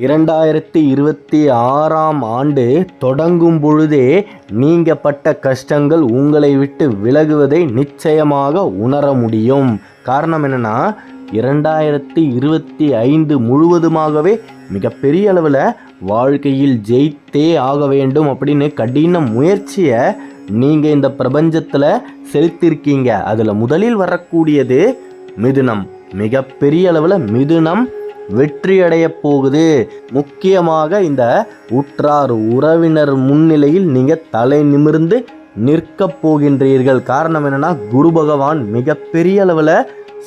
2026ஆம் ஆண்டு தொடங்கும் பொழுதே நீங்கள் பட்ட கஷ்டங்கள் உங்களை விட்டு விலகுவதை நிச்சயமாக உணர முடியும். காரணம் என்னென்னா 2025 முழுவதுமாகவே மிகப்பெரிய அளவில் வாழ்க்கையில் ஜெயித்தே ஆக வேண்டும் அப்படின்னு கடின முயற்சியை நீங்கள் இந்த பிரபஞ்சத்தில் செலுத்திருக்கீங்க. அதில் முதலில் வரக்கூடியது மிதுனம். மிகப்பெரிய அளவில் மிதுனம் வெற்றி அடைய போகுது. முக்கியமாக இந்த உற்றார் உறவினர் முன்னிலையில் நீங்கள் தலை நிமிர்ந்து நிற்கப் போகின்றீர்கள். காரணம் என்னன்னா, குரு பகவான் மிகப்பெரிய அளவில்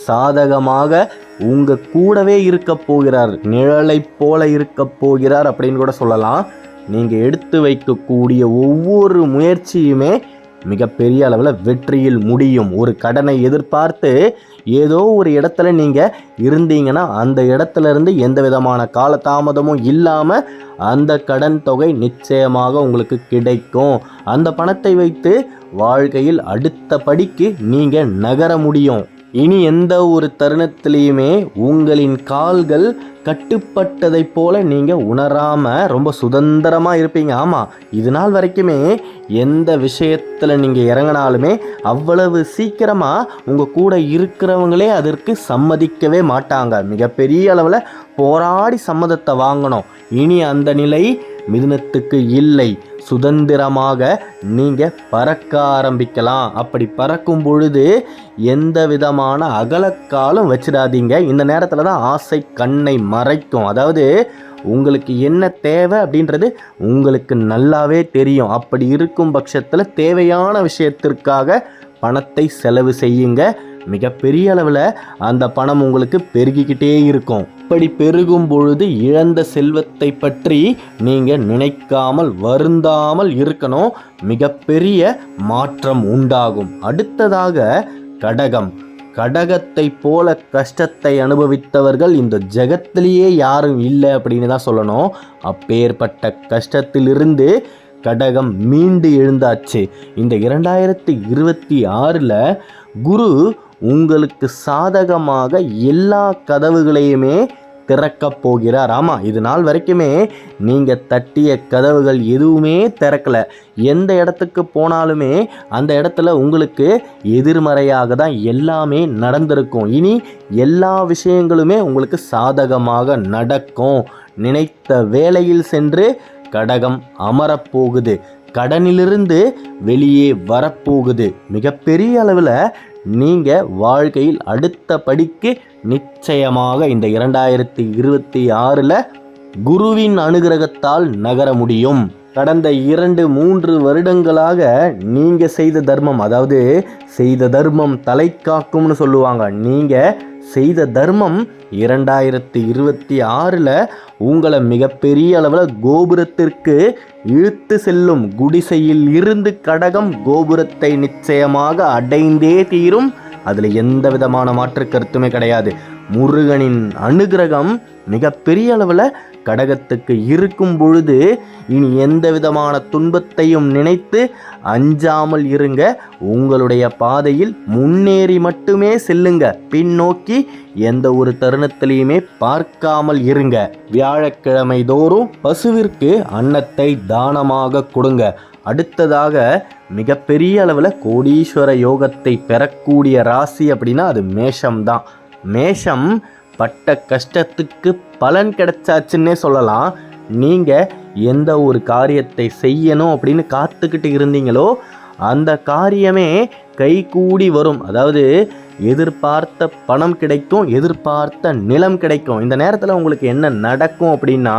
சாதகமாக உங்க கூடவே இருக்க போகிறார். நிழலை போல இருக்க போகிறார் அப்படின்னு கூட சொல்லலாம். நீங்கள் எடுத்து வைக்கக்கூடிய ஒவ்வொரு முயற்சியுமே மிகப்பெரிய அளவில் வெற்றியில் முடியும். ஒரு கடனை எதிர்பார்த்து ஏதோ ஒரு இடத்துல நீங்கள் இருந்தீங்கன்னா அந்த இடத்துல இருந்து எந்த விதமான காலதாமதமும் இல்லாமல் அந்த கடன் தொகை நிச்சயமாக உங்களுக்கு கிடைக்கும். அந்த பணத்தை வைத்து வாழ்க்கையில் அடுத்த படிக்கு நீங்கள் நகர முடியும். இனி எந்த ஒரு தருணத்திலையுமே உங்களின் கால்கள் கட்டுப்பட்டதை போல நீங்கள் உணராமல் ரொம்ப சுதந்திரமாக இருப்பீங்க. ஆமாம், இது நாள் வரைக்குமே எந்த விஷயத்தில் நீங்கள் இறங்கினாலுமே அவ்வளவு சீக்கிரமாக உங்கள் கூட இருக்கிறவங்களே அதற்கு சம்மதிக்கவே மாட்டாங்க. மிகப்பெரிய அளவில் போராடி சம்மதத்தை வாங்கணும். இனி அந்த நிலை மிதுனத்துக்கு இல்லை. சுதந்திரமாக நீங்கள் பறக்க ஆரம்பிக்கலாம். அப்படி பறக்கும் பொழுது எந்த விதமான அகலக்காலும் வச்சிடாதீங்க. இந்த நேரத்தில் தான் ஆசை கண்ணை மறைக்கும். அதாவது உங்களுக்கு என்ன தேவை அப்படின்றது உங்களுக்கு நல்லாவே தெரியும். அப்படி இருக்கும் பட்சத்தில் தேவையான விஷயத்திற்காக பணத்தை செலவு செய்யுங்க. மிகப்பெரிய அளவில் அந்த பணம் உங்களுக்கு பெருகிக்கிட்டே இருக்கும். இப்படி பெருகும் பொழுது இழந்த செல்வத்தை பற்றி நீங்கள் நினைக்காமல் வருந்தாமல் இருக்கணும். மிகப்பெரிய மாற்றம் உண்டாகும். அடுத்ததாக கடகம். கடகத்தை போல கஷ்டத்தை அனுபவித்தவர்கள் இந்த ஜெகத்திலேயே யாரும் இல்லை அப்படின்னு தான் சொல்லணும். அப்பேற்பட்ட கஷ்டத்திலிருந்து கடகம் மீண்டு எழுந்தாச்சு. இந்த 2026 குரு உங்களுக்கு சாதகமாக எல்லா கதவுகளையுமே திறக்கப் போகிறார். ஆமாம், இது நாள் வரைக்குமே நீங்கள் தட்டிய கதவுகள் எதுவுமே திறக்கலை. எந்த இடத்துக்கு போனாலுமே அந்த இடத்துல உங்களுக்கு எதிர்மறையாக தான் எல்லாமே நடந்திருக்கும். இனி எல்லா விஷயங்களுமே உங்களுக்கு சாதகமாக நடக்கும். நினைத்த வேளையில் சென்று கடகம் அமரப்போகுது. கடனிலிருந்து வெளியே வரப்போகுது. மிகப்பெரிய அளவில் நீங்கள் வாழ்க்கையில் அடுத்த படிக்கு நிச்சயமாக இந்த 2026 குருவின் அனுகிரகத்தால் நகர முடியும். கடந்த 2-3 வருடங்களாக நீங்கள் செய்த தர்மம், அதாவது செய்த தர்மம் தலை காக்கும்னு சொல்லுவாங்க. நீங்கள் செய்த தர்மம் 2026 உங்களை மிகப்பெரிய அளவில் கோபுரத்திற்கு இழுத்து செல்லும். குடிசையில் இருந்து கடகம் கோபுரத்தை நிச்சயமாக அடைந்தே தீரும். அதில் எந்த விதமான மாற்று கருத்துமே கிடையாது. முருகனின் அனுகிரகம் மிகப்பெரிய அளவில் கடகத்துக்கு இருக்கும் பொழுது இனி எந்த விதமான துன்பத்தையும் நினைத்து அஞ்சாமல் இருங்க. உங்களுடைய பாதையில் முன்னேறி மட்டுமே செல்லுங்க. பின்னோக்கி எந்த ஒரு தருணத்திலையுமே பார்க்காமல் இருங்க. வியாழக்கிழமை தோறும் பசுவிற்கு அன்னத்தை தானமாக கொடுங்க. அடுத்ததாக மிகப்பெரிய அளவில் கோடீஸ்வர யோகத்தை பெறக்கூடிய ராசி அப்படின்னா அது மேஷம்தான். மேஷம் பட்ட கஷ்டத்துக்கு பலன் கிடைச்சாச்சுன்னே சொல்லலாம். நீங்கள் எந்த ஒரு காரியத்தை செய்யணும் அப்படின்னு காத்துக்கிட்டு இருந்தீங்களோ அந்த காரியமே கைகூடி வரும். அதாவது எதிர்பார்த்த பணம் கிடைக்கும், எதிர்பார்த்த நிலம் கிடைக்கும். இந்த நேரத்தில் உங்களுக்கு என்ன நடக்கும் அப்படின்னா,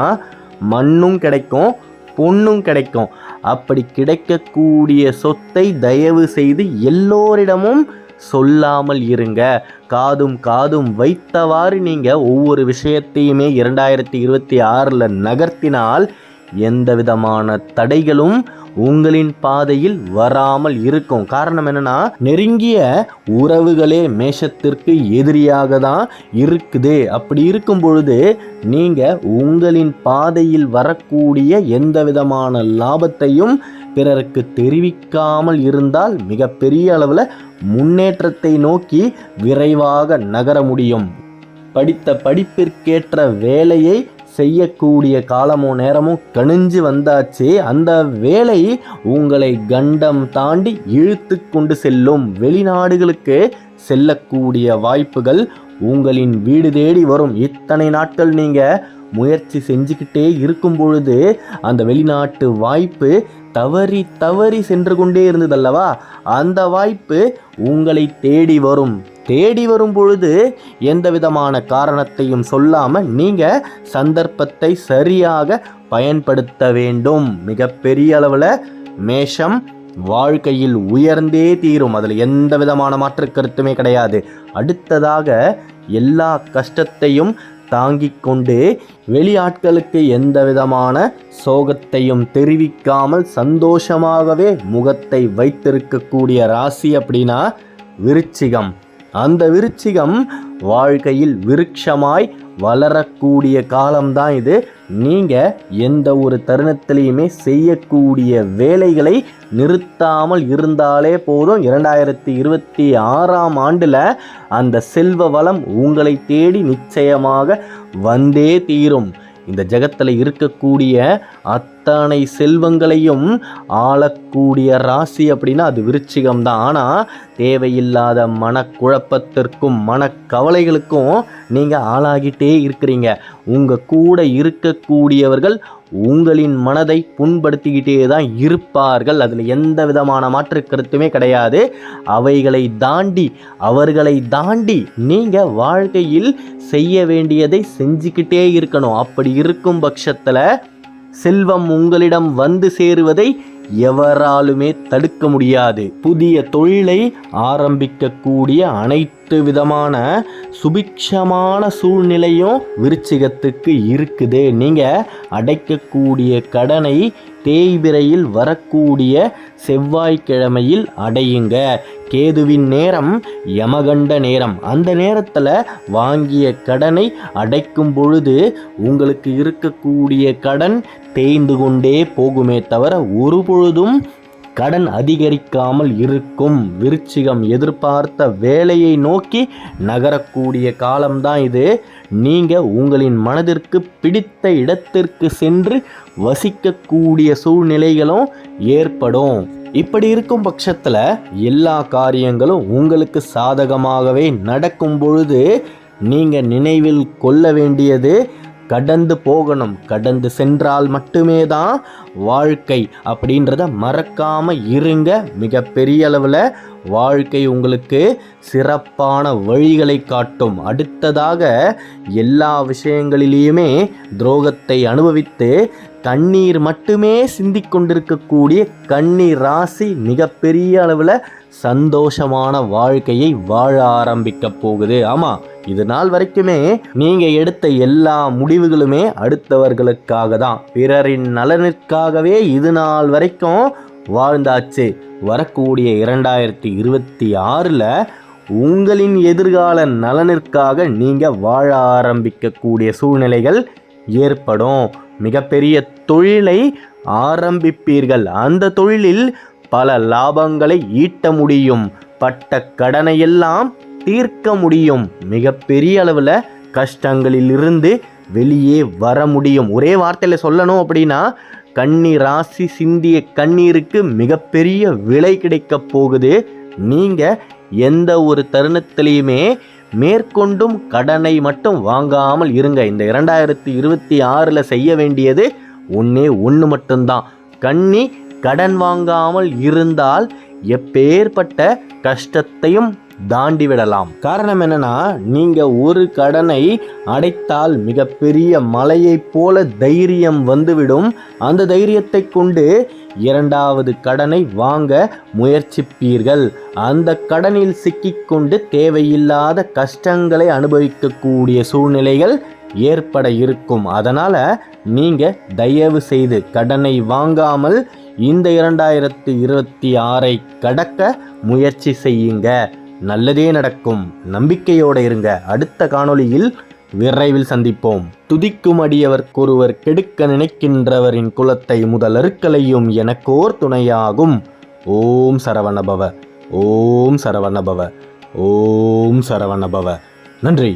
மண்ணும் கிடைக்கும், பொண்ணும் கிடைக்கும். அப்படி கிடைக்கக்கூடிய சொத்தை தயவு செய்து எல்லோரிடமும் சொல்லாமல் இருங்க. காதும் வைத்தவாறு நீங்கள் ஒவ்வொரு விஷயத்தையுமே 2026 நகர்த்தினால் எந்த விதமான தடைகளும் உங்களின் பாதையில் வராமல் இருக்கும். காரணம் என்னன்னா, நெருங்கிய உறவுகளே மேஷத்திற்கு எதிரியாக தான் இருக்குது. அப்படி இருக்கும் பொழுது நீங்கள் உங்களின் பாதையில் வரக்கூடிய எந்த விதமான லாபத்தையும் பிறருக்கு தெரிவிக்காமல் இருந்தால் மிகப்பெரிய அளவில் முன்னேற்றத்தை நோக்கி விரைவாக நகர முடியும். படித்த படிப்பிற்கேற்ற வேலையை செய்யக்கூடிய காலமோ நேரமோ கணிஞ்சு வந்தாச்சு. அந்த வேலை உங்களை கண்டம் தாண்டி இழுத்து கொண்டு செல்லும். வெளிநாடுகளுக்கு செல்லக்கூடிய வாய்ப்புகள் உங்களின் வீடு தேடி வரும். இத்தனை நாட்கள் நீங்கள் முயற்சி செஞ்சுக்கிட்டே இருக்கும் பொழுது அந்த வெளிநாட்டு வாய்ப்பு தவறி தவறி சென்று கொண்டே இருந்ததல்லவா, அந்த வாய்ப்பு உங்களை தேடி வரும். தேடி வரும் பொழுது எந்த விதமான காரணத்தையும் சொல்லாமல் நீங்கள் சந்தர்ப்பத்தை சரியாக பயன்படுத்த வேண்டும். மிகப்பெரிய அளவில் மேஷம் வாழ்க்கையில் உயர்ந்தே தீரும். அதில் எந்த விதமான மாற்று கருத்துமே கிடையாது. அடுத்ததாக எல்லா கஷ்டத்தையும் தாங்கிக் கொண்டு வெளியாட்களுக்கு எந்த விதமான சோகத்தையும் தெரிவிக்காமல் சந்தோஷமாகவே முகத்தை வைத்திருக்கக்கூடிய ராசி அப்படின்னா விருச்சிகம். அந்த விருச்சிகம் வாழ்க்கையில் விருட்சமாய் வளரக்கூடிய காலம்தான் இது. நீங்கள் எந்த ஒரு தருணத்திலையுமே செய்யக்கூடிய வேலைகளை நிறுத்தாமல் இருந்தாலே போதும். 2026ஆம் ஆண்டில் அந்த செல்வ வளம் உங்களை தேடி நிச்சயமாக வந்தே தீரும். இந்த ஜகத்தில் இருக்கக்கூடிய அத்தனை செல்வங்களையும் ஆளக்கூடிய ராசி அப்படின்னா அது விருச்சிகம்தான். ஆனால் தேவையில்லாத மனக்குழப்பத்திற்கும் மனக்கவலைகளுக்கும் நீங்கள் ஆளாகிட்டே இருக்கிறீங்க. உங்கள் கூட இருக்கக்கூடியவர்கள் உங்களின் மனதை புண்படுத்திக்கிட்டே தான் இருப்பார்கள். அதில் எந்த விதமான மாற்று கருத்துமே கிடையாது. அவர்களை தாண்டி நீங்கள் வாழ்க்கையில் செய்ய வேண்டியதை செஞ்சுக்கிட்டே இருக்கணும். அப்படி இருக்கும் பட்சத்தில் செல்வம் உங்களிடம் வந்து சேருவதை எவராலுமே தடுக்க முடியாது. புதிய தொழிலை ஆரம்பிக்கக்கூடிய அனைத்து விதமான சுபிக்ஷமான சூழ்நிலையும் விருச்சிகத்துக்கு இருக்குது. நீங்கள் அடைக்கக்கூடிய கடனை தேய்பிரையில் வரக்கூடிய செவ்வாய்க்கிழமையில் அடையுங்க. கேதுவின் நேரம் யமகண்ட நேரம். அந்த நேரத்தில் வாங்கிய கடனை அடைக்கும் பொழுது உங்களுக்கு இருக்கக்கூடிய கடன் தேய்ந்து கொண்டே போகுமே தவிர ஒரு பொழுதும் கடன் அதிகரிக்காமல் இருக்கும். விருச்சிகம் எதிர்பார்த்த வேலையை நோக்கி நகரக்கூடிய காலம்தான் இது. நீங்கள் உங்களின் மனதிற்கு பிடித்த இடத்திற்கு சென்று வசிக்கக்கூடிய சூழ்நிலைகளும் ஏற்படும். இப்படி இருக்கும் பட்சத்தில் எல்லா காரியங்களும் உங்களுக்கு சாதகமாகவே நடக்கும் பொழுது நீங்கள் நினைவில் கொள்ள வேண்டியது கடந்து போகணும். கடந்து சென்றால் மட்டுமே தான் வாழ்க்கை அப்படின்றத மறக்காமல் இருங்க. மிகப்பெரிய அளவில் வாழ்க்கை உங்களுக்கு சிறப்பான வழிகளை காட்டும். அடுத்ததாக எல்லா விஷயங்களிலேயுமே துரோகத்தை அனுபவித்து கண்ணீர் மட்டுமே சிந்திக்கொண்டிருக்கக்கூடிய கன்னி ராசி மிகப்பெரிய அளவில் சந்தோஷமான வாழ்க்கையை வாழ ஆரம்பிக்க போகுது. ஆமாம், இது நாள் வரைக்குமே நீங்கள் எடுத்த எல்லா முடிவுகளுமே அடுத்தவர்களுக்காக தான், பிறரின் நலனிற்காகவே இது நாள் வரைக்கும் வாழ்ந்தாச்சு. வரக்கூடிய 2026 உங்களின் எதிர்கால நலனிற்காக நீங்கள் வாழ ஆரம்பிக்கக்கூடிய சூழ்நிலைகள் ஏற்படும். மிகப்பெரிய தொழிலை ஆரம்பிப்பீர்கள். அந்த தொழிலில் பல லாபங்களை ஈட்ட முடியும். பட்ட கடனையெல்லாம் தீர்க்க முடியும். மிகப்பெரிய அளவில் கஷ்டங்களிலிருந்து வெளியே வர முடியும். ஒரே வார்த்தையில் சொல்லணும் அப்படின்னா கன்னி ராசி சிந்திய கண்ணீருக்கு மிகப்பெரிய விலை கிடைக்க போகுது. நீங்கள் எந்த ஒரு தருணத்திலையுமே மேற்கொண்டும் கடனை மட்டும் வாங்காமல் இருங்க. இந்த 2026 செய்ய வேண்டியது ஒன்று மட்டும்தான். கன்னி கடன் வாங்காமல் இருந்தால் எப்பேற்பட்ட கஷ்டத்தையும் தாண்டி விடலாம். காரணம் என்னன்னா, நீங்கள் ஒரு கடனை அடைத்தால் மிகப்பெரிய மலையைப் போல தைரியம் வந்துவிடும். அந்த தைரியத்தை கொண்டு 2வது கடனை வாங்க முயற்சிப்பீர்கள். அந்த கடனில் சிக்கிக்கொண்டு தேவையில்லாத கஷ்டங்களை அனுபவிக்கக்கூடிய சூழ்நிலைகள் ஏற்பட இருக்கும். அதனால் நீங்கள் தயவு செய்து கடனை வாங்காமல் இந்த 2026 கடக்க முயற்சி செய்யுங்க. நல்லதே நடக்கும். நம்பிக்கையோடு இருங்க. அடுத்த காணொளியில் விரைவில் சந்திப்போம். துதிக்கும் அடியவர்க்கொருவர் கெடுக்க நினைக்கின்றவரின் குலத்தை முதலருக்களையும் எனக்கோர் துணையாகும். ஓம் சரவணபவ, ஓம் சரவணபவ, ஓம் சரவணபவ. நன்றி.